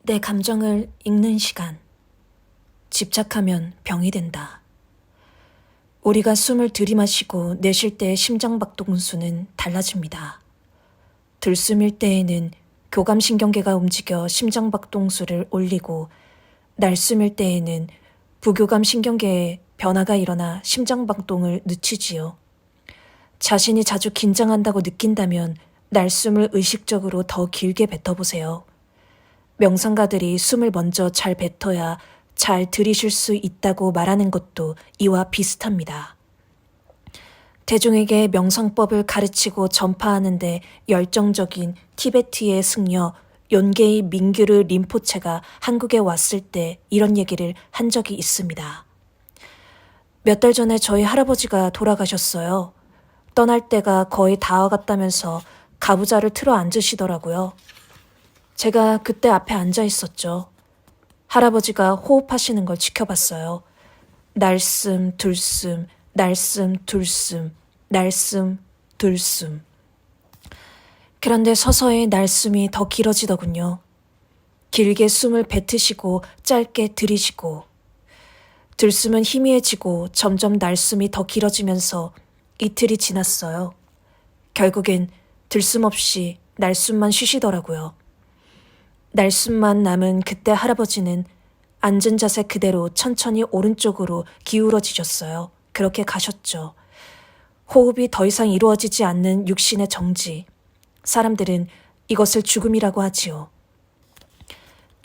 내 감정을 읽는 시간. 집착하면 병이 된다. 우리가 숨을 들이마시고 내쉴 때의 심장박동수는 달라집니다. 들숨일 때에는 교감신경계가 움직여 심장박동수를 올리고 날숨일 때에는 부교감신경계에 변화가 일어나 심장박동을 늦추지요. 자신이 자주 긴장한다고 느낀다면 날숨을 의식적으로 더 길게 뱉어보세요. 명상가들이 숨을 먼저 잘 뱉어야 잘 들이쉴 수 있다고 말하는 것도 이와 비슷합니다. 대중에게 명상법을 가르치고 전파하는데 열정적인 티베트의 승려 욘게이 민규르 림포체가 한국에 왔을 때 이런 얘기를 한 적이 있습니다. 몇 달 전에 저희 할아버지가 돌아가셨어요. 떠날 때가 거의 다 와갔다면서 가부좌를 틀어 앉으시더라고요. 제가 그때 앞에 앉아 있었죠. 할아버지가 호흡하시는 걸 지켜봤어요. 날숨, 둘숨, 날숨, 둘숨, 날숨, 둘숨. 그런데 서서히 날숨이 더 길어지더군요. 길게 숨을 뱉으시고 짧게 들이쉬고. 들숨은 희미해지고 점점 날숨이 더 길어지면서 이틀이 지났어요. 결국엔 들숨 없이 날숨만 쉬시더라고요. 날숨만 남은 그때 할아버지는 앉은 자세 그대로 천천히 오른쪽으로 기울어지셨어요. 그렇게 가셨죠. 호흡이 더 이상 이루어지지 않는 육신의 정지. 사람들은 이것을 죽음이라고 하지요.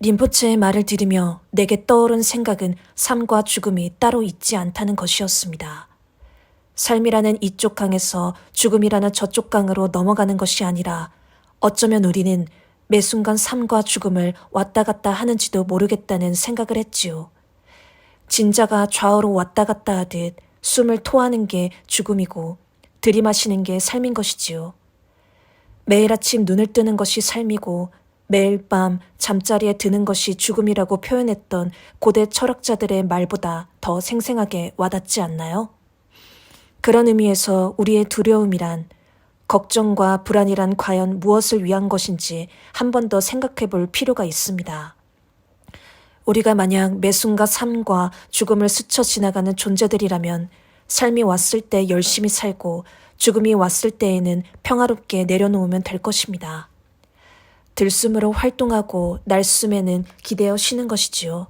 림포체의 말을 들으며 내게 떠오른 생각은 삶과 죽음이 따로 있지 않다는 것이었습니다. 삶이라는 이쪽 강에서 죽음이라는 저쪽 강으로 넘어가는 것이 아니라 어쩌면 우리는 매 순간 삶과 죽음을 왔다 갔다 하는지도 모르겠다는 생각을 했지요. 진자가 좌우로 왔다 갔다 하듯 숨을 토하는 게 죽음이고 들이마시는 게 삶인 것이지요. 매일 아침 눈을 뜨는 것이 삶이고 매일 밤 잠자리에 드는 것이 죽음이라고 표현했던 고대 철학자들의 말보다 더 생생하게 와닿지 않나요? 그런 의미에서 우리의 두려움이란 걱정과 불안이란 과연 무엇을 위한 것인지 한 번 더 생각해 볼 필요가 있습니다. 우리가 만약 매 순간 삶과 죽음을 스쳐 지나가는 존재들이라면 삶이 왔을 때 열심히 살고 죽음이 왔을 때에는 평화롭게 내려놓으면 될 것입니다. 들숨으로 활동하고 날숨에는 기대어 쉬는 것이지요.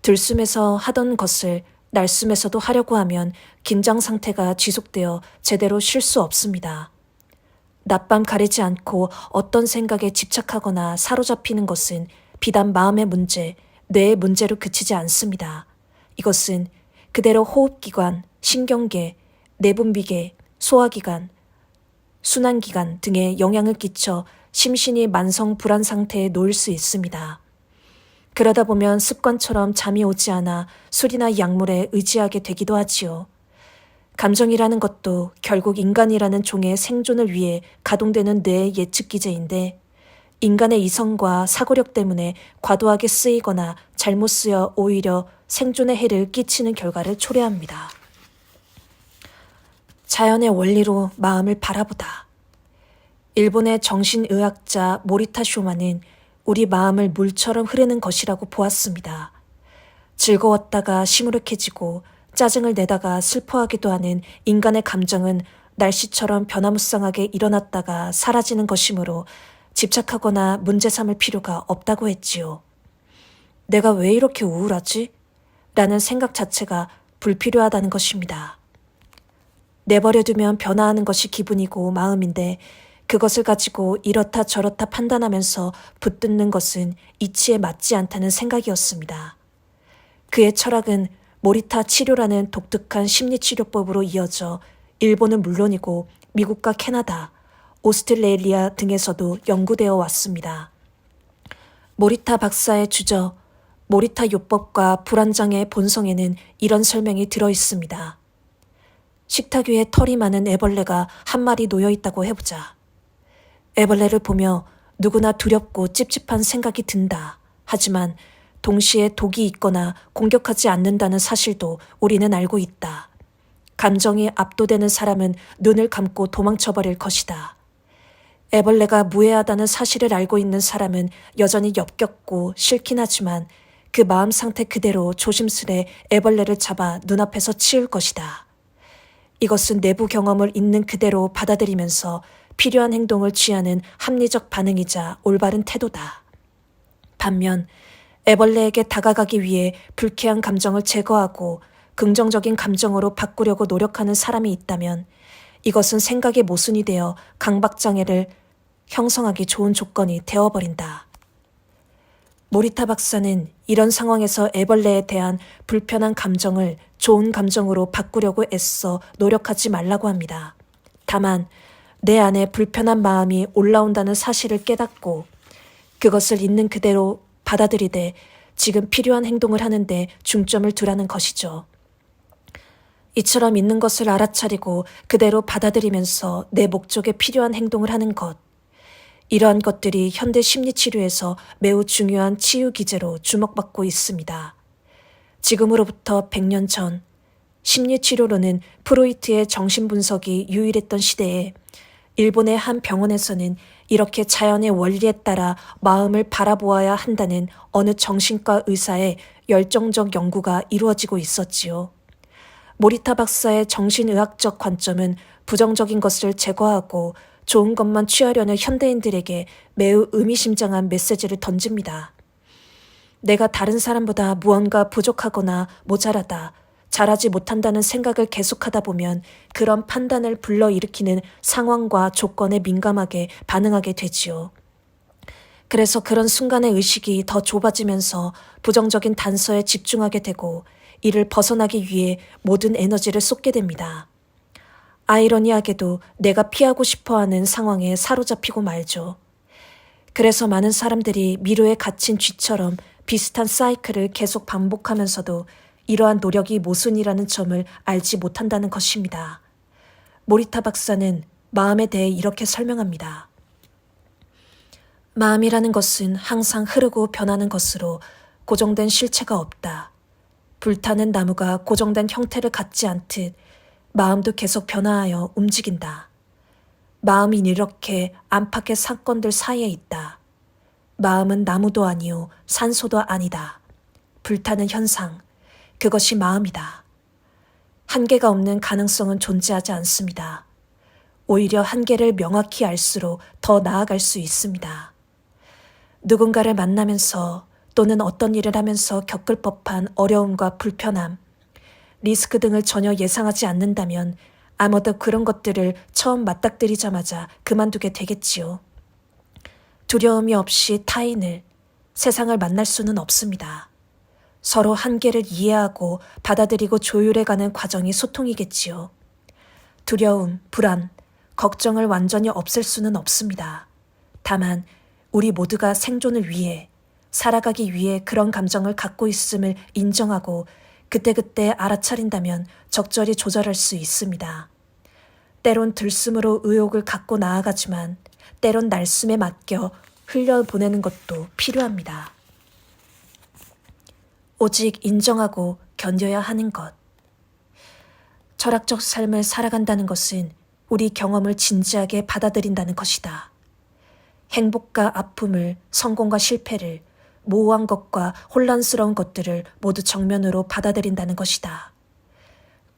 들숨에서 하던 것을 날숨에서도 하려고 하면 긴장 상태가 지속되어 제대로 쉴 수 없습니다. 낮밤 가리지 않고 어떤 생각에 집착하거나 사로잡히는 것은 비단 마음의 문제, 뇌의 문제로 그치지 않습니다. 이것은 그대로 호흡기관, 신경계, 내분비계, 소화기관, 순환기관 등에 영향을 끼쳐 심신이 만성 불안 상태에 놓일 수 있습니다. 그러다 보면 습관처럼 잠이 오지 않아 술이나 약물에 의지하게 되기도 하지요. 감정이라는 것도 결국 인간이라는 종의 생존을 위해 가동되는 뇌의 예측 기제인데 인간의 이성과 사고력 때문에 과도하게 쓰이거나 잘못 쓰여 오히려 생존에 해를 끼치는 결과를 초래합니다. 자연의 원리로 마음을 바라보다. 일본의 정신의학자 모리타 쇼만은 우리 마음을 물처럼 흐르는 것이라고 보았습니다. 즐거웠다가 시무룩해지고 짜증을 내다가 슬퍼하기도 하는 인간의 감정은 날씨처럼 변화무쌍하게 일어났다가 사라지는 것이므로 집착하거나 문제 삼을 필요가 없다고 했지요. 내가 왜 이렇게 우울하지? 라는 생각 자체가 불필요하다는 것입니다. 내버려두면 변화하는 것이 기분이고 마음인데 그것을 가지고 이렇다 저렇다 판단하면서 붙듣는 것은 이치에 맞지 않다는 생각이었습니다. 그의 철학은 모리타 치료라는 독특한 심리치료법으로 이어져 일본은 물론이고 미국과 캐나다, 오스트레일리아 등에서도 연구되어 왔습니다. 모리타 박사의 주저 모리타 요법과 불안장애의 본성에는 이런 설명이 들어 있습니다. 식탁 위에 털이 많은 애벌레가 한 마리 놓여 있다고 해보자. 애벌레를 보며 누구나 두렵고 찝찝한 생각이 든다. 하지만 동시에 독이 있거나 공격하지 않는다는 사실도 우리는 알고 있다. 감정이 압도되는 사람은 눈을 감고 도망쳐버릴 것이다. 애벌레가 무해하다는 사실을 알고 있는 사람은 여전히 역겹고 싫긴 하지만 그 마음 상태 그대로 조심스레 애벌레를 잡아 눈앞에서 치울 것이다. 이것은 내부 경험을 있는 그대로 받아들이면서 필요한 행동을 취하는 합리적 반응이자 올바른 태도다. 반면 애벌레에게 다가가기 위해 불쾌한 감정을 제거하고 긍정적인 감정으로 바꾸려고 노력하는 사람이 있다면 이것은 생각의 모순이 되어 강박장애를 형성하기 좋은 조건이 되어버린다. 모리타 박사는 이런 상황에서 애벌레에 대한 불편한 감정을 좋은 감정으로 바꾸려고 애써 노력하지 말라고 합니다. 다만 내 안에 불편한 마음이 올라온다는 사실을 깨닫고 그것을 있는 그대로 받아들이되 지금 필요한 행동을 하는데 중점을 두라는 것이죠. 이처럼 있는 것을 알아차리고 그대로 받아들이면서 내 목적에 필요한 행동을 하는 것. 이러한 것들이 현대 심리치료에서 매우 중요한 치유 기제로 주목받고 있습니다. 지금으로부터 100년 전 심리치료로는 프로이트의 정신분석이 유일했던 시대에 일본의 한 병원에서는 이렇게 자연의 원리에 따라 마음을 바라보아야 한다는 어느 정신과 의사의 열정적 연구가 이루어지고 있었지요. 모리타 박사의 정신의학적 관점은 부정적인 것을 제거하고 좋은 것만 취하려는 현대인들에게 매우 의미심장한 메시지를 던집니다. 내가 다른 사람보다 무언가 부족하거나 모자라다, 잘하지 못한다는 생각을 계속하다 보면 그런 판단을 불러일으키는 상황과 조건에 민감하게 반응하게 되지요. 그래서 그런 순간의 의식이 더 좁아지면서 부정적인 단서에 집중하게 되고 이를 벗어나기 위해 모든 에너지를 쏟게 됩니다. 아이러니하게도 내가 피하고 싶어하는 상황에 사로잡히고 말죠. 그래서 많은 사람들이 미로에 갇힌 쥐처럼 비슷한 사이클을 계속 반복하면서도 이러한 노력이 모순이라는 점을 알지 못한다는 것입니다. 모리타 박사는 마음에 대해 이렇게 설명합니다. 마음이라는 것은 항상 흐르고 변하는 것으로 고정된 실체가 없다. 불타는 나무가 고정된 형태를 갖지 않듯 마음도 계속 변화하여 움직인다. 마음이 이렇게 안팎의 사건들 사이에 있다. 마음은 나무도 아니요 산소도 아니다. 불타는 현상, 그것이 마음이다. 한계가 없는 가능성은 존재하지 않습니다. 오히려 한계를 명확히 알수록 더 나아갈 수 있습니다. 누군가를 만나면서 또는 어떤 일을 하면서 겪을 법한 어려움과 불편함, 리스크 등을 전혀 예상하지 않는다면 아마도 그런 것들을 처음 맞닥뜨리자마자 그만두게 되겠지요. 두려움이 없이 타인을, 세상을 만날 수는 없습니다. 서로 한계를 이해하고 받아들이고 조율해가는 과정이 소통이겠지요. 두려움, 불안, 걱정을 완전히 없앨 수는 없습니다. 다만 우리 모두가 생존을 위해, 살아가기 위해 그런 감정을 갖고 있음을 인정하고 그때그때 알아차린다면 적절히 조절할 수 있습니다. 때론 들숨으로 의욕을 갖고 나아가지만 때론 날숨에 맡겨 흘려보내는 것도 필요합니다. 오직 인정하고 견뎌야 하는 것. 철학적 삶을 살아간다는 것은 우리 경험을 진지하게 받아들인다는 것이다. 행복과 아픔을, 성공과 실패를, 모호한 것과 혼란스러운 것들을 모두 정면으로 받아들인다는 것이다.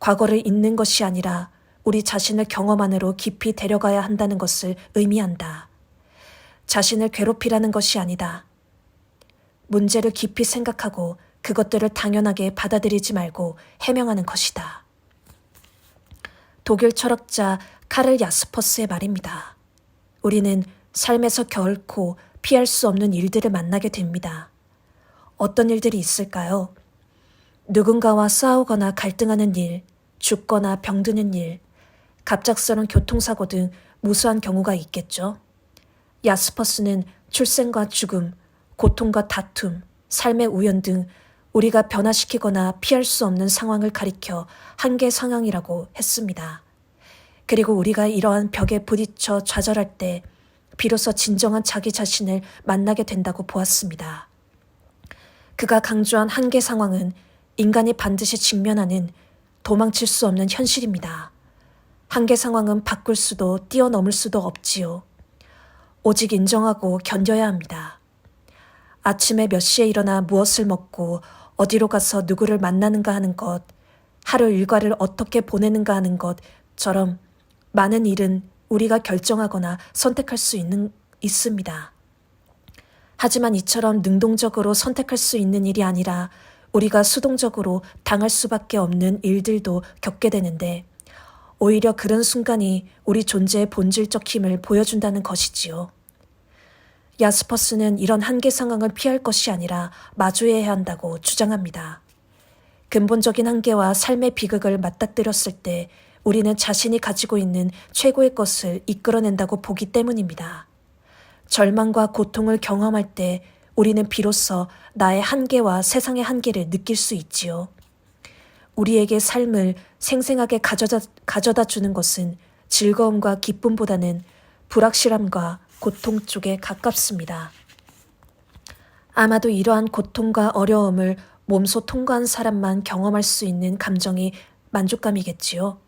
과거를 잊는 것이 아니라 우리 자신을 경험 안으로 깊이 데려가야 한다는 것을 의미한다. 자신을 괴롭히라는 것이 아니다. 문제를 깊이 생각하고 그것들을 당연하게 받아들이지 말고 해명하는 것이다. 독일 철학자 카를 야스퍼스의 말입니다. 우리는 삶에서 결코 피할 수 없는 일들을 만나게 됩니다. 어떤 일들이 있을까요? 누군가와 싸우거나 갈등하는 일, 죽거나 병드는 일, 갑작스러운 교통사고 등 무수한 경우가 있겠죠. 야스퍼스는 출생과 죽음, 고통과 다툼, 삶의 우연 등 우리가 변화시키거나 피할 수 없는 상황을 가리켜 한계 상황이라고 했습니다. 그리고 우리가 이러한 벽에 부딪혀 좌절할 때 비로소 진정한 자기 자신을 만나게 된다고 보았습니다. 그가 강조한 한계 상황은 인간이 반드시 직면하는 도망칠 수 없는 현실입니다. 한계 상황은 바꿀 수도 뛰어넘을 수도 없지요. 오직 인정하고 견뎌야 합니다. 아침에 몇 시에 일어나 무엇을 먹고 어디로 가서 누구를 만나는가 하는 것, 하루 일과를 어떻게 보내는가 하는 것처럼 많은 일은 우리가 결정하거나 선택할 수 있습니다. 하지만 이처럼 능동적으로 선택할 수 있는 일이 아니라 우리가 수동적으로 당할 수밖에 없는 일들도 겪게 되는데 오히려 그런 순간이 우리 존재의 본질적 힘을 보여준다는 것이지요. 야스퍼스는 이런 한계 상황을 피할 것이 아니라 마주해야 한다고 주장합니다. 근본적인 한계와 삶의 비극을 맞닥뜨렸을 때 우리는 자신이 가지고 있는 최고의 것을 이끌어낸다고 보기 때문입니다. 절망과 고통을 경험할 때 우리는 비로소 나의 한계와 세상의 한계를 느낄 수 있지요. 우리에게 삶을 생생하게 가져다 주는 것은 즐거움과 기쁨보다는 불확실함과 고통 쪽에 가깝습니다. 아마도 이러한 고통과 어려움을 몸소 통과한 사람만 경험할 수 있는 감정이 만족감이겠지요.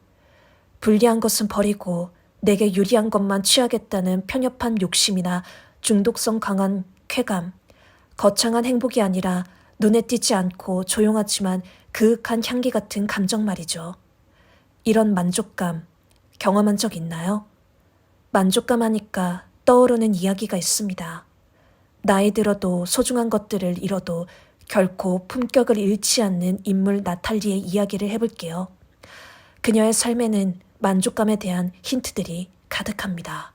불리한 것은 버리고 내게 유리한 것만 취하겠다는 편협한 욕심이나 중독성 강한 쾌감, 거창한 행복이 아니라 눈에 띄지 않고 조용하지만 그윽한 향기 같은 감정 말이죠. 이런 만족감 경험한 적 있나요? 만족감 하니까 떠오르는 이야기가 있습니다. 나이 들어도 소중한 것들을 잃어도 결코 품격을 잃지 않는 인물 나탈리의 이야기를 해볼게요. 그녀의 삶에는 만족감에 대한 힌트들이 가득합니다.